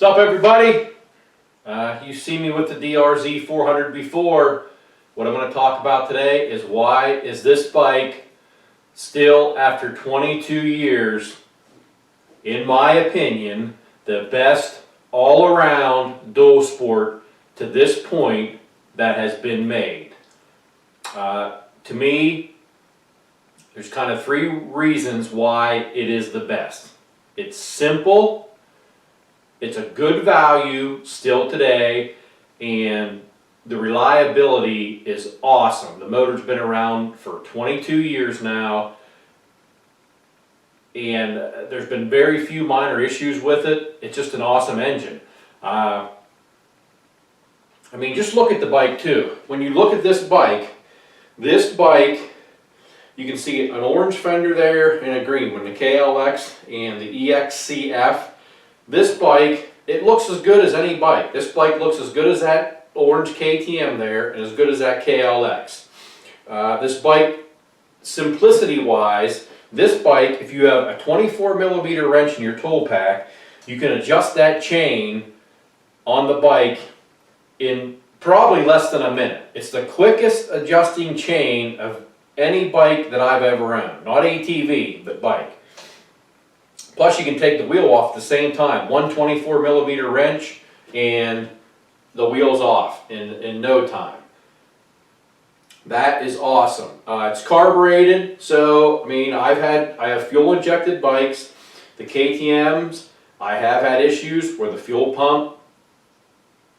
What's up, everybody? You've seen me with the DRZ 400 before. What I'm going to talk about today is why is this bike still, after 22 years, in my opinion, the best all-around dual sport to this point that has been made. To me, there's kind of three reasons why it is the best. It's simple. It's a good value still today, and the reliability is awesome. The motor's been around for 22 years now, and there's been very few minor issues with it. It's just an awesome engine. I mean, just look at the bike too. When you look at this bike, you can see an orange fender there and a green one, the KLX and the EXCF. This bike, it looks as good as any bike. This bike looks as good as that orange KTM there and as good as that KLX. This bike, simplicity-wise, this bike, if you have a 24mm wrench in your tool pack, you can adjust that chain on the bike in probably less than a minute. It's the quickest adjusting chain of any bike that I've ever owned. Not ATV, but bike. Plus you can take the wheel off at the same time. One 24mm wrench and the wheel's off in no time. That is awesome. It's carbureted, so I mean I have fuel injected bikes. The KTMs, I have had issues where the fuel pump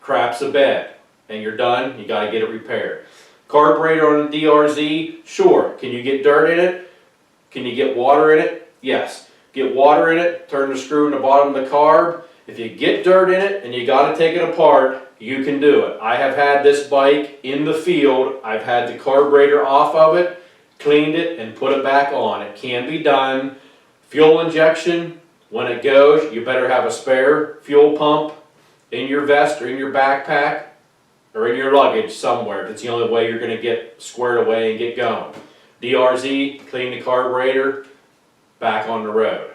craps a bed and you're done, you gotta get it repaired. Carburetor on the DRZ, sure. Can you get dirt in it? Can you get water in it? Yes. Get water in it, turn the screw in the bottom of the carb. If you get dirt in it and you got to take it apart, you can do it. I have had this bike in the field. I've had the carburetor off of it, cleaned it, and put it back on. It can be done. Fuel injection, when it goes, you better have a spare fuel pump in your vest or in your backpack or in your luggage somewhere. That's the only way you're going to get squared away and get going. DRZ, clean the carburetor, back on the road.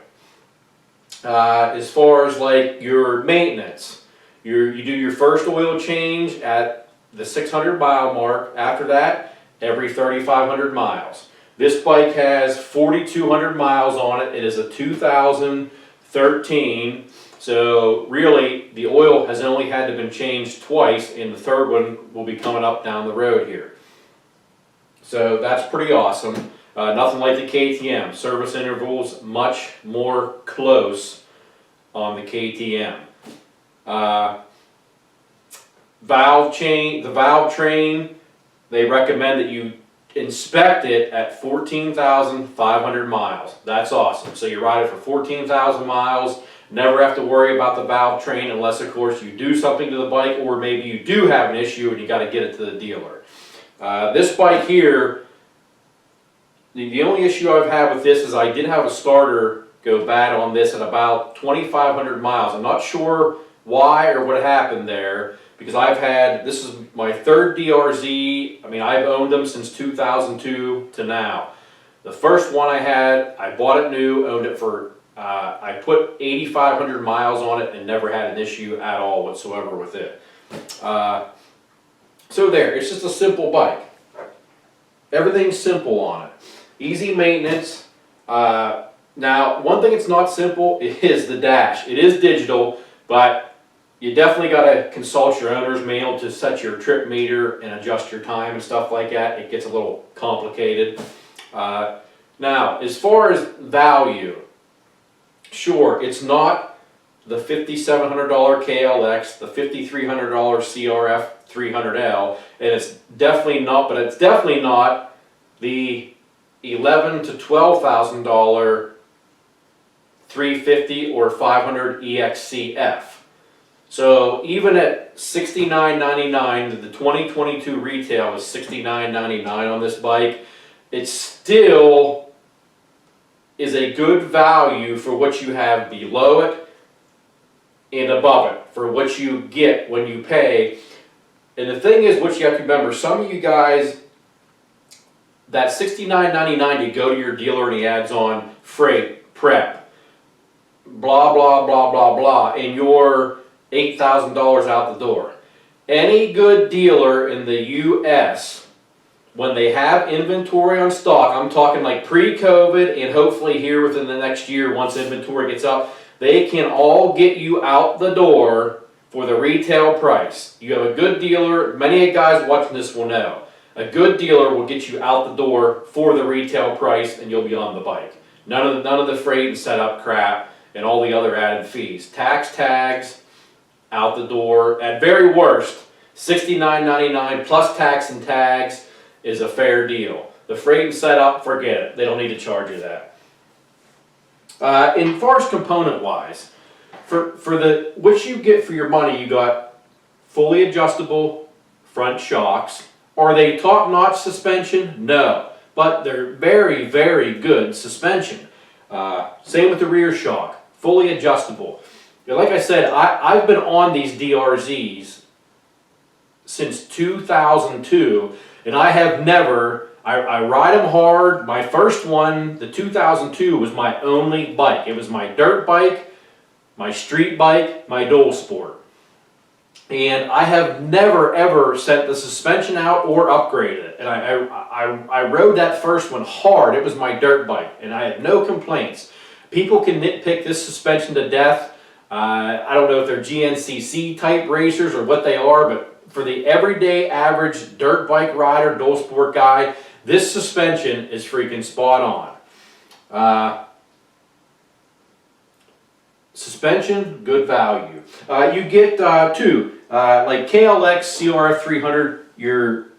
As far as like your maintenance, you do your first oil change at the 600 mile mark. After that, every 3,500 miles. This bike has 4,200 miles on it. It is a 2013, so really the oil has only had to been changed twice, and the third one will be coming up down the road here. So that's pretty awesome. Nothing like the KTM. Service intervals much more close on the KTM. Valve train, they recommend that you inspect it at 14,500 miles. That's awesome. So you ride it for 14,000 miles, never have to worry about the valve train unless of course you do something to the bike or maybe you do have an issue and you got to get it to the dealer. This bike here, the only issue I've had with this is I did have a starter go bad on this at about 2,500 miles. I'm not sure why or what happened there because this is my third DRZ. I mean, I've owned them since 2002 to now. The first one I had, I bought it new, owned it for, I put 8,500 miles on it and never had an issue at all whatsoever with it. So there, it's just a simple bike. Everything's simple on it. Easy maintenance. Now, one thing that's not simple is the dash. It is digital, but you definitely got to consult your owner's manual to set your trip meter and adjust your time and stuff like that. It gets a little complicated. Now, as far as value, sure, it's not the $5,700 KLX, the $5,300 CRF 300L, and it's definitely not, but it's definitely not the $11,000 to $12,000 350 or 500 EXCF. So even at $69.99, the 2022 retail is $69.99 on this bike. It still is a good value for what you have below it and above it, for what you get when you pay. And the thing is, what you have to remember, some of you guys, that $69.99, you go to your dealer and he adds on freight, prep, blah, blah, blah, blah, blah, and your $8,000 out the door. Any good dealer in the US, when they have inventory on stock, I'm talking like pre-COVID and hopefully here within the next year once inventory gets up, they can all get you out the door for the retail price. You have a good dealer, many guys watching this will know. A good dealer will get you out the door for the retail price and you'll be on the bike. None of the freight and setup crap and all the other added fees. Tax tags, out the door. At very worst, $69.99 plus tax and tags is a fair deal. The freight and setup, forget it. They don't need to charge you that. In far as component wise, for what you get for your money, you got fully adjustable front shocks. Are they top-notch suspension? No, but they're very, very good suspension. Same with the rear shock, fully adjustable. Like I said, I've been on these DRZs since 2002, and I have never, I ride them hard. My first one, the 2002, was my only bike. It was my dirt bike, my street bike, my dual sport. And I have never ever sent the suspension out or upgraded it. And I rode that first one hard. It was my dirt bike, and I had no complaints. People can nitpick this suspension to death. I don't know if they're GNCC type racers or what they are, but for the everyday average dirt bike rider, dual sport guy, this suspension is freaking spot on. Suspension, good value. You get two, like KLX CRF 300, your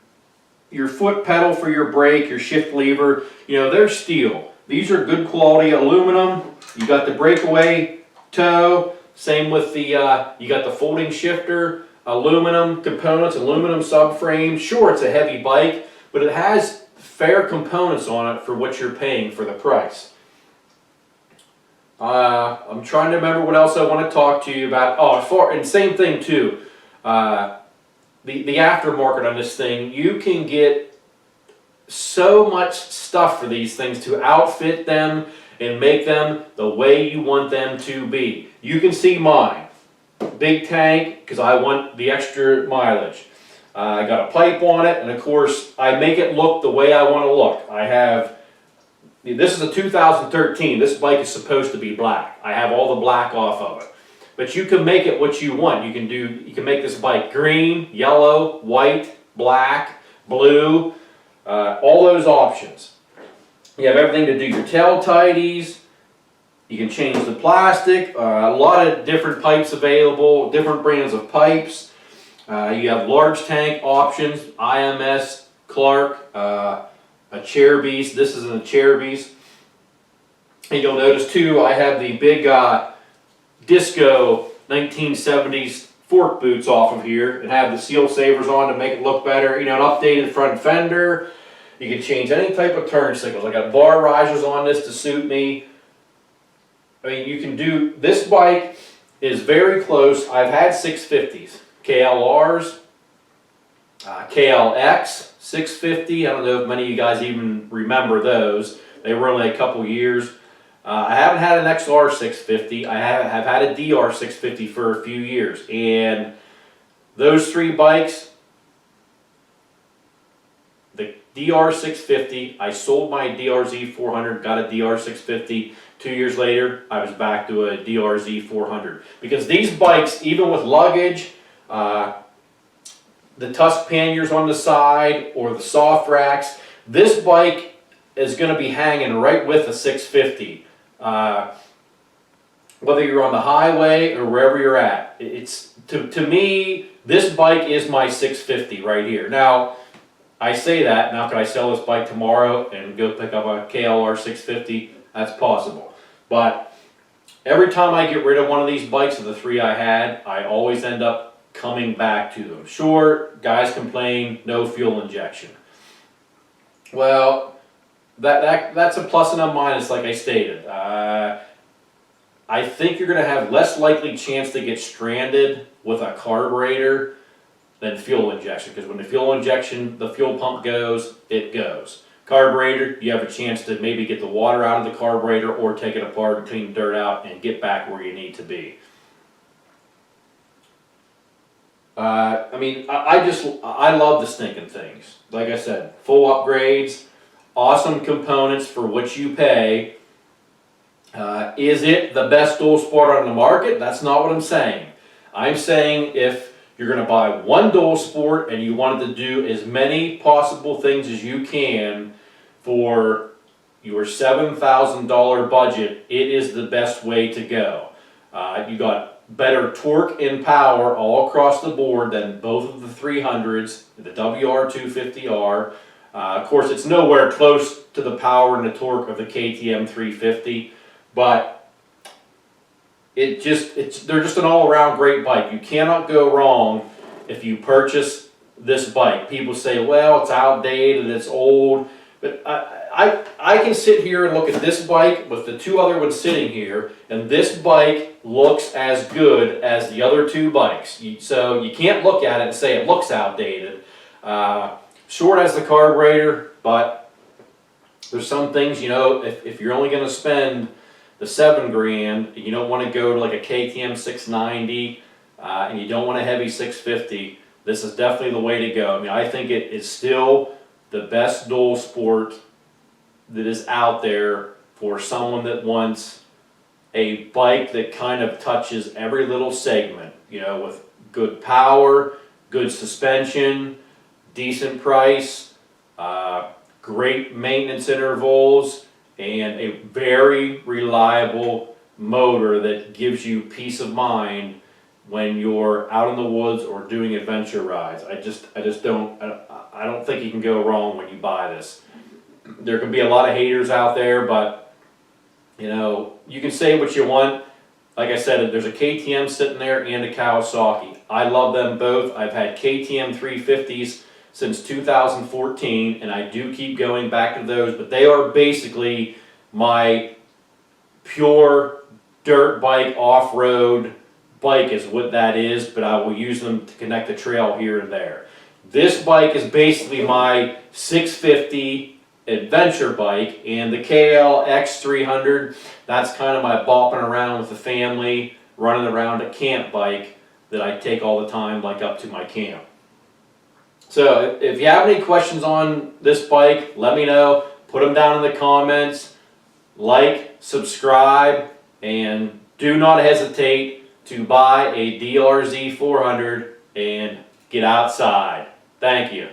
foot pedal for your brake, your shift lever, you know, they're steel. These are good quality aluminum. You got the breakaway toe, same with the, you got the folding shifter, aluminum components, aluminum subframe. Sure, it's a heavy bike, but it has fair components on it for what you're paying for the price. I'm trying to remember what else I want to talk to you about. Oh, and same thing too. The aftermarket on this thing, you can get so much stuff for these things to outfit them and make them the way you want them to be. You can see mine. Big tank, because I want the extra mileage. I got a pipe on it, and of course, I make it look the way I want to look. I have, this is a 2013. This bike is supposed to be black. I have all the black off of it. But you can make it what you want. You can make this bike green, yellow, white, black, blue, all those options. You have everything to do your tail tidies. You can change the plastic. A lot of different pipes available, different brands of pipes. You have large tank options, IMS, Clark, a Chair Beast. This is a Chair Beast. And you'll notice too, I have the big disco 1970s fork boots off of here and have the seal savers on to make it look better. You know, an updated front fender. You can change any type of turn signals. I got bar risers on this to suit me. I mean, you can do, this bike is very close. I've had 650s, KLRs, KLX 650. I don't know if many of you guys even remember those. They were only a couple years. I haven't had an XR 650. I have had a DR 650 for a few years. And those three bikes, the DR 650, I sold my DRZ 400, got a DR 650. 2 years later, I was back to a DRZ 400. Because these bikes, even with luggage, the tusk panniers on the side or the soft racks, this bike is going to be hanging right with a 650. Whether you're on the highway or wherever you're at, it's to me, this bike is my 650 right here. Now, I say that, now could I sell this bike tomorrow and go pick up a KLR 650? That's possible. But every time I get rid of one of these bikes of the three I had, I always end up coming back to them. Sure, guys complain, no fuel injection. Well, that's a plus and a minus, like I stated. I think you're going to have less likely chance to get stranded with a carburetor than fuel injection, because when the fuel injection, the fuel pump goes, it goes. Carburetor, you have a chance to maybe get the water out of the carburetor or take it apart, clean dirt out, and get back where you need to be. I mean, I love the stinking things. Like I said, full upgrades, awesome components for what you pay. Is it the best dual sport on the market? That's not what I'm saying. I'm saying if you're going to buy one dual sport and you wanted to do as many possible things as you can for your $7,000 budget, it is the best way to go. You got better torque and power all across the board than both of the 300s, the WR250R. Of course, it's nowhere close to the power and the torque of the KTM 350, but they're just an all-around great bike. You cannot go wrong if you purchase this bike. People say, well, it's outdated, it's old, but I can sit here and look at this bike with the two other ones sitting here, and this bike looks as good as the other two bikes. So you can't look at it and say it looks outdated. Sure, it has the carburetor, but there's some things, you know, if you're only going to spend the $7 grand, you don't want to go to like a KTM 690, and you don't want a heavy 650, this is definitely the way to go. I mean, I think it is still the best dual sport that is out there for someone that wants a bike that kind of touches every little segment, you know, with good power, good suspension, decent price, great maintenance intervals, and a very reliable motor that gives you peace of mind when you're out in the woods or doing adventure rides. I don't think you can go wrong when you buy this. There can be a lot of haters out there, but you know, you can say what you want. Like I said, there's a KTM sitting there and a Kawasaki. I love them both. I've had KTM 350s since 2014, and I do keep going back to those, but they are basically my pure dirt bike, off-road bike is what that is, but I will use them to connect the trail here and there. This bike is basically my 650 adventure bike, and the KLX 300, that's kind of my bopping around with the family, running around a camp bike that I take all the time, like up to my camp. So if you have any questions on this bike, let me know. Put them down in the comments. Like, subscribe, and do not hesitate to buy a DRZ 400 and get outside. Thank you.